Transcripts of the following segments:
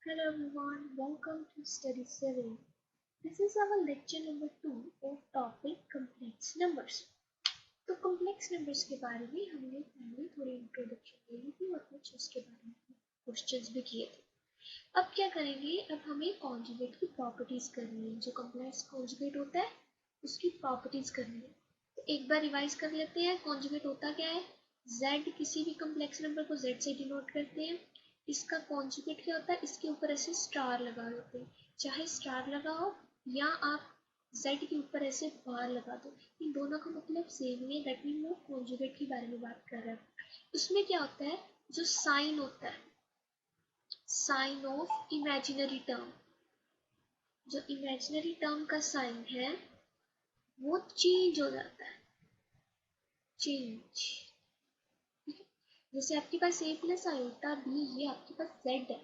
Hello everyone, welcome to Study 7. This is our lecture number 2 of topic complex numbers. तो complex numbers के बारे में हमने पहले थोड़ी इंट्रोडक्शन ली थी और कुछ उसके बारे में क्वेश्चंस भी किए थे। अब क्या करेंगे, अब हमें कॉन्जुगेट की प्रॉपर्टीज करनी है। जो कॉम्प्लेक्स कॉन्जुगेट होता है उसकी प्रॉपर्टीज करनी है। तो एक बार रिवाइज कर लेते हैं। कॉन्जुगेट होता क्या है? z किसी भी कॉम्प्लेक्स नंबर को z से डिनोट करते हैं। इसका कॉन्जुगेट क्या होता है? इसके ऊपर ऐसे स्टार लगा देते हैं। चाहे स्टार लगाओ या आप z के ऊपर ऐसे बार लगा दो, इन दोनों का मतलब सेम ही है। दैट मीन वो कॉन्जुगेट के बारे में बात कर रहे हैं। उसमें क्या होता है, जो साइन होता है, साइन ऑफ इमेजिनरी टर्म, जो इमेजिनरी टर्म का साइन है वो चेंज हो जाता है। चेंज, जैसे आपके पास a प्लस आयोटा बी, ये आपके पास z है,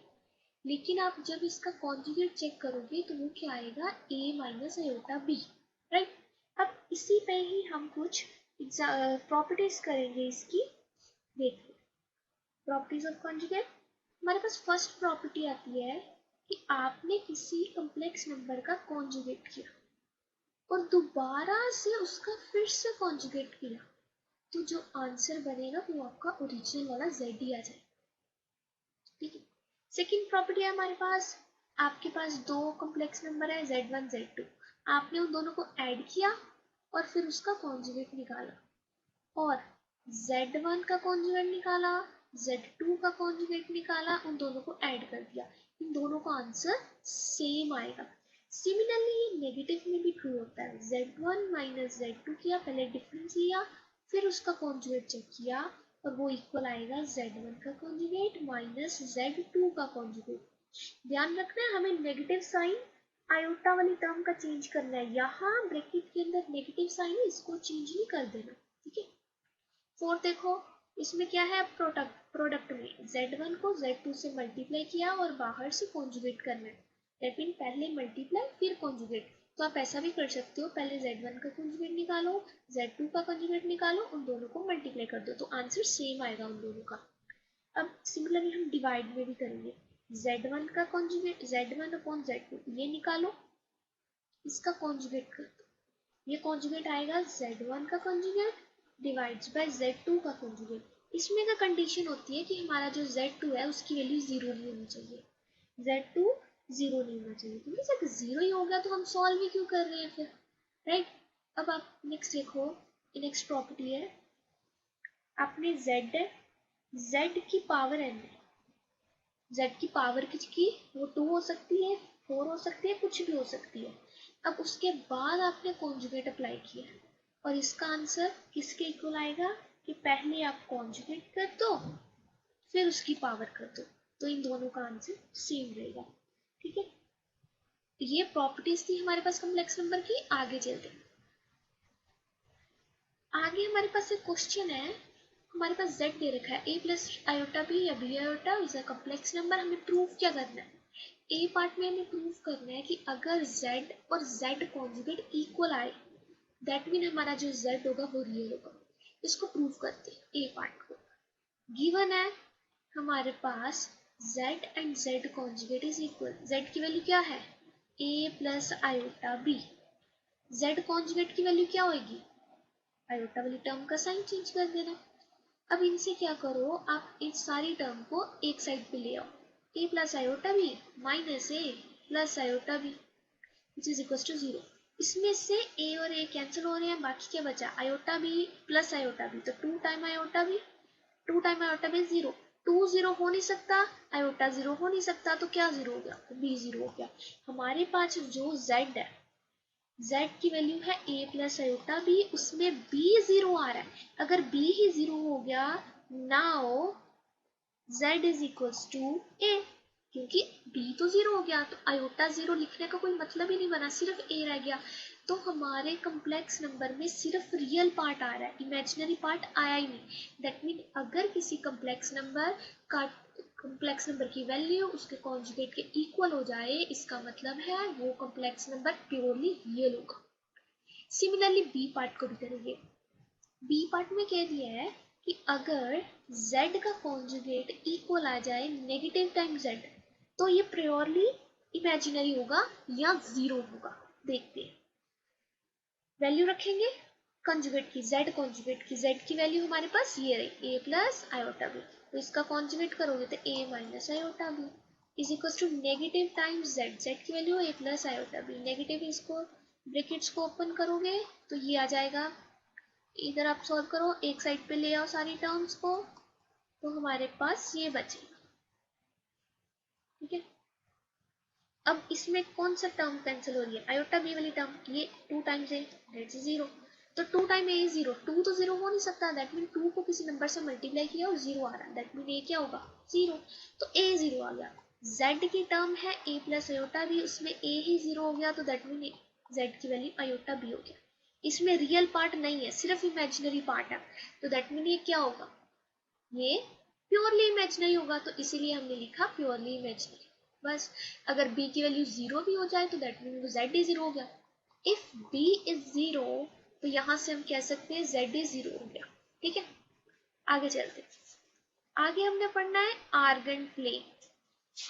लेकिन आप जब इसका कॉन्जुगेट चेक करोगे तो वो क्या आएगा? a minus iota b, right. अब इसी पे ही हम कुछ प्रॉपर्टीज करेंगे इसकी। देखिए, प्रॉपर्टीज ऑफ कॉन्जुगेट। हमारे पास फर्स्ट प्रॉपर्टी आती है कि आपने किसी कॉम्प्लेक्स नंबर का कॉन्जुगेट किया और दोबारा से उसका फिर से कॉन्जुगेट किया, तो जो आंसर बनेगा वो आपका ओरिजिनल वाला z ही आ जाएगा। ठीक है। सेकेंड प्रॉपर्टी है हमारे पास, आपके पास दो कॉम्प्लेक्स नंबर है z1 z2, आपने उन दोनों को ऐड किया और फिर उसका कॉन्जुगेट निकाला, और z1 का कॉन्जुगेट निकाला, z2 का कॉन्जुगेट निकाला, उन दोनों को ऐड कर दिया, इन दोनों का आंसर सेम आएगा। सिमिलरली ये नेगेटिव में भी ट्रू होता है। z1 माइनस z2 किया, पहले डिफरेंस लिया, फिर उसका कॉन्जुगेट चेक किया और वो इक्वल आएगा z1 का कॉन्जुगेट माइनस z2 का कॉन्जुगेट। ध्यान रखना है, हमें नेगेटिव साइन आयोटा वाली टर्म का चेंज करना है। यहाँ ब्रैकेट के अंदर नेगेटिव साइन है, इसको चेंज नहीं कर देना। ठीक है। फोर्थ देखो, इसमें क्या है? प्रोडक्ट में z1 को z2 से मल्टीप्लाई किया और बाहर से कॉन्जुगेट करना है। दैट मीन पहले मल्टीप्लाई फिर कॉन्जुगेट। तो आप ऐसा भी कर सकते हो, पहले z1 का कॉन्जुगेट निकालो, z2 का कॉन्जुगेट निकालो, उन दोनों को मल्टीप्लाई कर दो, तो आंसर सेम आएगा उन दोनों का। अब सिमिलरली हम डिवाइड में भी करेंगे। z1 का कॉन्जुगेट z1 अपॉन z2 ये निकालो, इसका कॉन्जुगेट कर दो, ये कॉन्जुगेट आएगा z1 का कॉन्जुगेट डिवाइड्स बाय z2 का कॉन्जुगेट। इसमें का कंडीशन होती है कि हमारा जो z2 है उसकी वैल्यू जीरो नहीं होनी चाहिए। z2 जीरो नहीं होना चाहिए, क्योंकि जब जीरो ही हो गया तो हम सॉल्व ही क्यों कर रहे हैं फिर, राइट। अब आप नेक्स्ट देखो, नेक्स्ट प्रॉपर्टी है, आपने z की पावर n है, z की पावर किसकी? वो 2 हो सकती है, 4 हो सकती है, कुछ भी हो सकती है। अब उसके बाद आपने कॉन्जुगेट अप्लाई किया और इसका आंसर किसके इक्वल आएगा? कि पहले आप कॉन्जुगेट कर दो फिर उसकी पावर कर दो, तो इन दोनों का आंसर सेम रहेगा। ठीक है। ये प्रॉपर्टीज थी हमारे पास कॉम्प्लेक्स नंबर की। आगे चलते हैं। आगे हमारे पास एक क्वेश्चन है, हमारे पास z दे रखा है, a प्लस आयोटा बी या b iota is a complex number. हमें प्रूफ क्या करना है? ए पार्ट में हमें प्रूफ करना है कि अगर z और z कॉन्जुगेट इक्वल आए, दैट मीन हमारा जो z होगा वो रियल होगा। इसको प्रूफ करते हैं। ए पार्ट को गिवन है हमारे पास z and z conjugate is equal. z की वैल्यू क्या है? a plus iota b. z conjugate की वैल्यू क्या होगी? आयोटा वाली टर्म का साइन चेंज कर देना। अब इनसे क्या करो, आप इस सारी टर्म को एक साइड पे ले आओ। a plus iota b minus a plus iota b which is equal to 0। इसमें से a और a कैंसिल हो रहे हैं, बाकी क्या बचा? Iota b plus iota b, तो 2 time iota b, 2 time iota b 0। 2 0 हो नहीं सकता, आयोटा 0 हो नहीं सकता, तो क्या 0 हो गया? तो b 0 हो गया। हमारे पास जो z है, z की वैल्यू है a प्लस आयोटा b, उसमें b 0 आ रहा है। अगर b ही 0 हो गया, now z is equals to a, क्योंकि b तो 0 हो गया, तो आयोटा 0 लिखने का कोई मतलब ही नहीं बना, सिर्फ a रह गया। तो हमारे कम्प्लेक्स नंबर में सिर्फ रियल पार्ट आ रहा है, इमेजिनरी पार्ट आया ही नहीं। दैट मीन अगर किसी कम्प्लेक्स नंबर की वैल्यू उसके कॉन्जुगेट के इक्वल हो जाए, इसका मतलब है वो कम्प्लेक्स नंबर प्योरली रियल होगा। सिमिलरली बी पार्ट को भी करेंगे। बी पार्ट में कह दिया है कि अगर z का कॉन्जुगेट इक्वल आ जाए नेगेटिव टाइम z, तो ये प्योरली इमेजिनरी होगा या जीरो होगा। देखते हैं, वैल्यू रखेंगे कंजुगेट की, z कंजुगेट की, z की वैल्यू हमारे पास ये रही a प्लस आयोटा बी, तो इसका कंजुगेट करोगे तो a minus iota b is equal to negative times z, z की value a plus iota b, negative इसको ब्रैकेट्स को ओपन करोगे तो ये आ जाएगा, इधर आप सॉल्व करो, एक साइड पे ले आओ सारी टर्म्स को, तो हमारे पास ये बचेगा। ठीक है, अब इसमें कौन सा टर्म कैंसिल हो रही है, आयोटा बी वाली टर्म, ये 2 टाइम्स ए दैट्स 0, तो 2 टाइम ए 0, 2 तो 0 हो नहीं सकता, दैट मीन 2 को किसी नंबर से मल्टीप्लाई किया और 0 आ रहा है, दैट मीन ए क्या होगा 0, तो ए 0 आ गया। z की टर्म है a प्लस आयोटा बी, उसमें a ही 0 हो गया, तो दैट मीन z की वैल्यू आयोटा बी हो गया। इसमें रियल पार्ट नहीं है, सिर्फ इमेजिनरी पार्ट है, तो दैट मीन ये क्या होगा, ये प्योरली इमेजिनरी होगा, तो इसीलिए हमने लिखा प्योरली इमेजिनरी। बस, अगर b की वैल्यू 0 भी हो जाए तो दैट मीन z इज 0 हो गया। इफ b इज 0 तो यहां से हम कह सकते हैं z इज 0 हो गया। ठीक है, आगे चलते, आगे हमने पढ़ना है आर्गन प्लेन।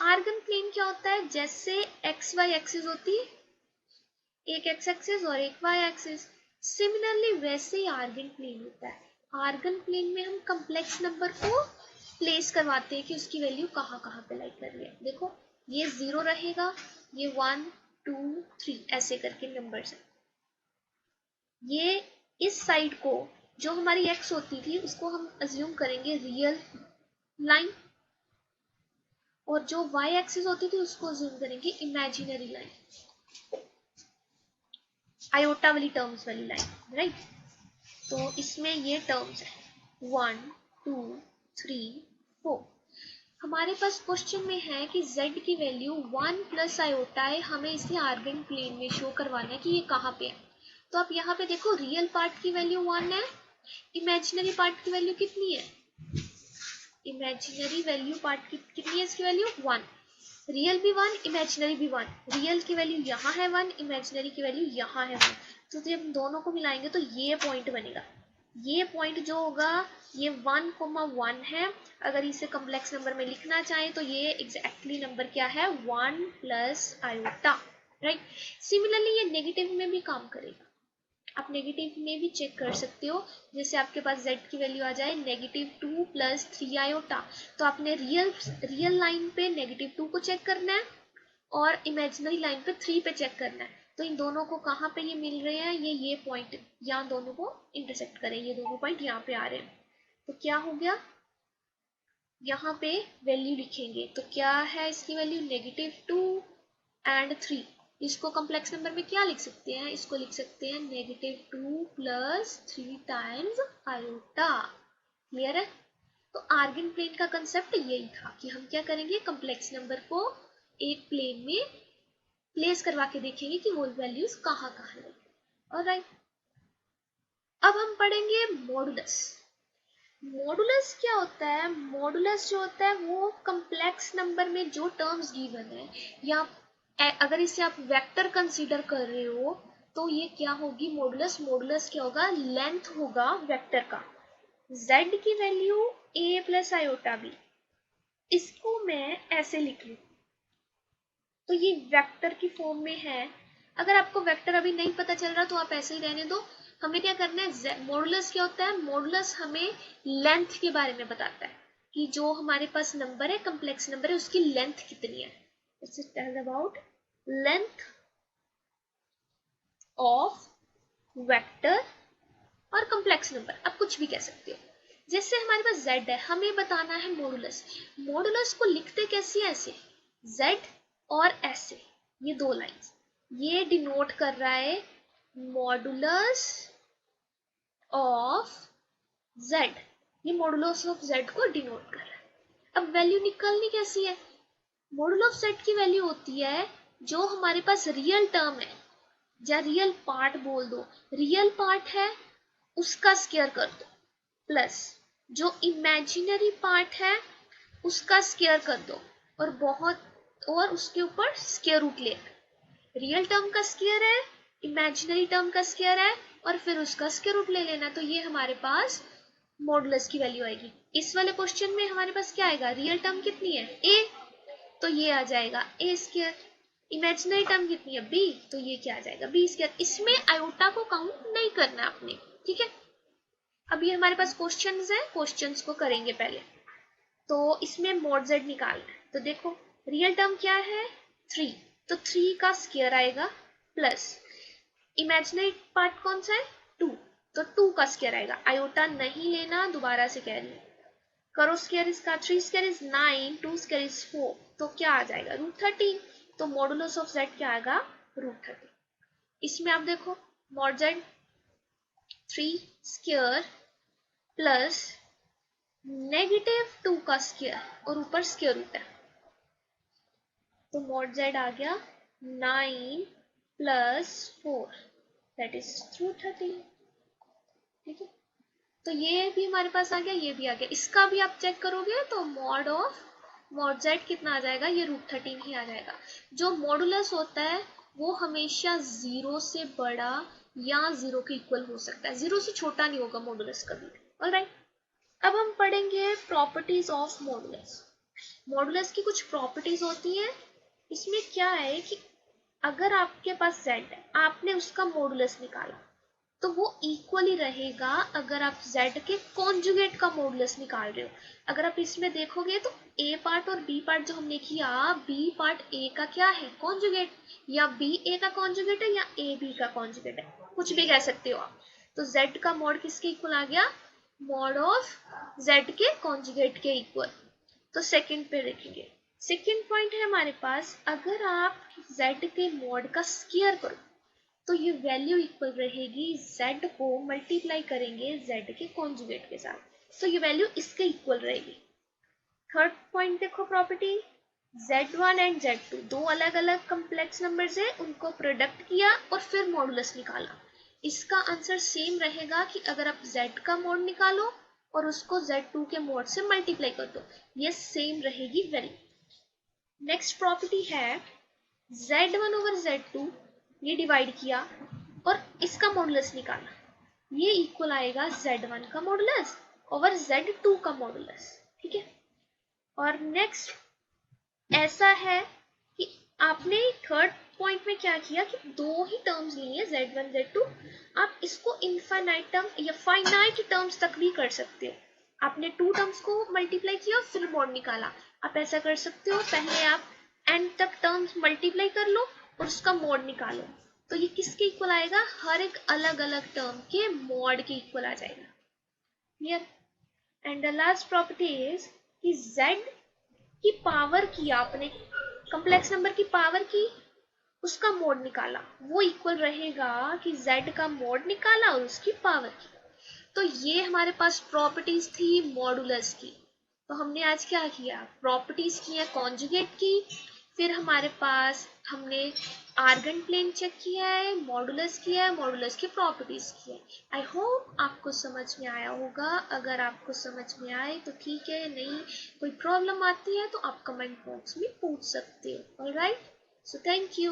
आर्गन प्लेन क्या होता है, जैसे एक्स वाई एक्सिस होती है, एक एक्स एक्सिस और एक वाई एक्सिस, सिमिलरली वैसे ही आर्गन प्लेन होता है। आर्गन प्लेन में हम कम्प्लेक्स नंबर को प्लेस करवाते हैं कि उसकी वैल्यू कहाँ कहाँ पे लाई कर रही है। देखो ये 0 रहेगा, ये 1 2 3 ऐसे करके नंबर्स है। ये इस साइड को जो हमारी एक्स होती थी उसको हम अज्यूम करेंगे रियल लाइन, और जो वाई एक्सिस होती थी उसको अज्यूम करेंगे इमेजिनरी लाइन, आयोटा वाली टर्म्स वाली लाइन, राइट। तो इसमें ये टर्म्स है 1 2 3 4। हमारे पास क्वेश्चन में है कि z की वैल्यू 1 प्लस आयोटा है, हमें इसे आर्गन प्लेन में शो करवाना है कि ये कहाँ पे है। तो आप यहाँ पे देखो, रियल पार्ट की वैल्यू 1 है, इमेजिनरी पार्ट की वैल्यू कितनी है, इमेजिनरी वैल्यू पार्ट की कितनी है, इसकी वैल्यू 1, रियल भी 1 इमेजिनरी भी 1, रियल की वैल्यू यहाँ है 1, इमेजिनरी की वैल्यू यहाँ है 1, तो जब दोनों को मिलाएंगे तो ये पॉइंट बनेगा। ये पॉइंट जो होगा ये 1,1 है, अगर इसे कम्प्लेक्स नंबर में लिखना चाहें तो ये एग्जैक्टली नंबर क्या है 1 प्लस आयोटा, राइट। सिमिलरली ये नेगेटिव में भी काम करेगा, आप नेगेटिव में भी चेक कर सकते हो, जैसे आपके पास z की वैल्यू आ जाए -2 प्लस 3 आयोटा, तो आपने रियल लाइन पे -2 को चेक करना है और इमेजिनरी लाइन पे 3 पे चेक करना है। तो इन दोनों को कहाँ पे ये मिल रहे हैं, ये पॉइंट यहाँ दोनों को इंटरसेक्ट करें, ये दोनों पॉइंट यहाँ पे आ रहे हैं, तो क्या हो गया, यहाँ पे वैल्यू लिखेंगे तो क्या है इसकी वैल्यू -2 एंड 3, इसको कॉम्प्लेक्स नंबर में क्या लिख सकते हैं, इसको लिख सकते हैं -2 प्लस 3 टाइम्स आयोटा। क्लियर है। तो आर्गन प्लेन का कंसेप्ट यही था कि हम क्या करेंगे, कॉम्प्लेक्स नंबर को एक प्लेन में प्लेस करवा के देखेंगे कि वो वैल्यूज कहाँ कहाँ है। ऑलराइट, अब हम पढ़ेंगे मॉडुलस। मॉडुलस क्या होता है, मॉडुलस जो होता है वो कॉम्प्लेक्स नंबर में जो टर्म्स गिवन है, या अगर इसे आप वेक्टर कंसीडर कर रहे हो तो ये क्या होगी मॉडुलस, मॉडुलस क्या होगा, लेंथ होगा वेक्टर का। z की value a plus iota b, इसको मैं ऐसे लिख लूं तो ये वेक्टर की फॉर्म में है। अगर आपको वेक्टर अभी नहीं पता चल रहा तो आप ऐसे ही रहने दो, हमें क्या करना है, मॉडुलस क्या होता है, मॉडुलस हमें लेंथ के बारे में बताता है कि जो हमारे पास नंबर है, कॉम्प्लेक्स नंबर है, उसकी लेंथ कितनी है। It's tell about length of vector और कॉम्प्लेक्स नंबर, आप कुछ भी कह सकते हो। जैसे हमारे पास z है, हमें बताना है मॉडुलस, मॉडुलस को लिखते कैसे, ऐसे z और ऐसे, ये दो लाइंस, ये डिनोट कर रहा है मॉडुलस ऑफ z, ये मॉडुलस ऑफ z को डिनोट कर रहा है। अब वैल्यू निकालनी कैसी है, मॉडुल ऑफ z की वैल्यू होती है जो हमारे पास रियल टर्म है, या रियल पार्ट बोल दो, रियल पार्ट है उसका स्क्वायर कर दो, प्लस जो इमेजिनरी पार्ट है उसका स्क्वायर कर दो, और उसके ऊपर स्क्वायर रूट ले, रियल टर्म का स्क्वायर है, इमेजिनरी टर्म का स्क्वायर है, और फिर उसका स्क्वायर रूट ले लेना, तो ये हमारे पास मॉडुलस की वैल्यू आएगी। इस वाले क्वेश्चन में हमारे पास क्या आएगा, रियल टर्म कितनी है a, तो ये आ जाएगा ए स्क्वायर। इमेजिनरी टर्म कितनी है बी, तो ये क्या आ जाएगा बी स्क्वायर। इसमें आयोटा को काउंट नहीं करना आपने, ठीक है। अब ये हमारे पास क्वेश्चंस है, क्वेश्चंस को करेंगे पहले। तो इसमें मॉड जेड निकालना है, तो देखो रियल टर्म क्या है 3, तो 3 का स्क्वायर आएगा प्लस इमेजिनरी पार्ट कौन सा है 2, तो 2 का स्क्वायर आएगा। आयोटा नहीं लेना, दोबारा से कह रही हूँ। करो स्क्वायर इसका, 3 स्क्वायर इज 9, 2 स्क्वायर इज 4, तो क्या आ जाएगा √13। तो मॉडुलस ऑफ जेड क्या आएगा √13। इसमें आप देखो मॉड जेड 3 स्क्वायर प्लस -2 का स्क्वायर और ऊपर स्क्वायर रूट है, तो मॉड जेड आ गया 9 प्लस 4 दैट इज √13, ठीक है। तो ये भी हमारे पास आ गया, ये भी आ गया। इसका भी आप चेक करोगे तो मॉड जेड कितना आ जाएगा, ये √13 ही आ जाएगा। जो मॉडुलस होता है वो हमेशा 0 से बड़ा या 0 के इक्वल हो सकता है, 0 से छोटा नहीं होगा मॉडुलस कभी। ऑलराइट, अब हम पढ़ेंगे प्रॉपर्टीज ऑफ मॉडुलस। मॉडुलस की कुछ प्रॉपर्टीज होती हैं। इसमें क्या है कि अगर आपके पास z है, आपने उसका मॉडुलस निकाला, तो वो इक्वली रहेगा अगर आप z के कॉन्जुगेट का मॉडुलस निकाल रहे हो। अगर आप इसमें देखोगे तो a पार्ट और b पार्ट जो हमने किया, b पार्ट a का क्या है कॉन्जुगेट, या b a का कॉन्जुगेट है या a b का कॉन्जुगेट है, कुछ भी कह सकते हो आप। तो z का मॉड किसके इक्वल आ गया, मॉड ऑफ z के कॉन्जुगेट के इक्वल। तो सेकंड पे देखेंगे, सेकंड पॉइंट है हमारे पास, अगर आप z के मॉड का स्क्वायर करो तो ये वैल्यू इक्वल रहेगी z को मल्टीप्लाई करेंगे z के कॉन्जुगेट के साथ, तो ये वैल्यू इसके इक्वल रहेगी। थर्ड पॉइंट देखो प्रॉपर्टी, z1 एंड z2 दो अलग अलग कम्प्लेक्स नंबर्स है, उनको प्रोडक्ट किया और फिर मॉडुलस निकाला। इसका आंसर सेम रहेगा कि अगर आप z का मॉड निकालो और उसको z2 के मॉड से मल्टीप्लाई कर दो, ये सेम रहेगी वैल्यू। नेक्स्ट प्रॉपर्टी है z1 ओवर z2, ये डिवाइड किया और इसका मॉडुलस निकाला, ये इक्वल आएगा z1 का मॉडुलस ओवर z2 का मॉडुलस, ठीक है। और नेक्स्ट ऐसा है कि आपने थर्ड पॉइंट में क्या किया कि दो ही टर्म्स ली है z1 z2, आप इसको इनफाइनाइट टर्म या फाइनाइट टर्म्स तक भी कर सकते हो। आपने 2 टर्म्स को मल्टीप्लाई किया फिर मॉड निकाला, आप ऐसा कर सकते हो, पहले आप एंड तक टर्म्स मल्टीप्लाई कर लो और उसका मॉड निकालो, तो ये किसके इक्वल आएगा, हर एक अलग अलग टर्म के मॉड के इक्वल आ जाएगा। Clear. And the last property is कि z की पावर की आपने कॉम्प्लेक्स नंबर की पावर की, उसका मॉड निकाला, वो इक्वल रहेगा कि z का मॉड निकाला और उसकी पावर की। तो ये हमारे पास प्रॉपर्टीज थी मॉडुलस की। तो हमने आज क्या किया, प्रॉपर्टीज की है कॉन्जुगेट की, फिर हमारे पास हमने आर्गन प्लेन चेक किया है, मॉडुलस किया है, मॉडुलस की प्रॉपर्टीज की है। आई होप आपको समझ में आया होगा। अगर आपको समझ में आए तो ठीक है, नहीं कोई प्रॉब्लम आती है तो आप कमेंट बॉक्स में पूछ सकते हो। Alright, so thank you.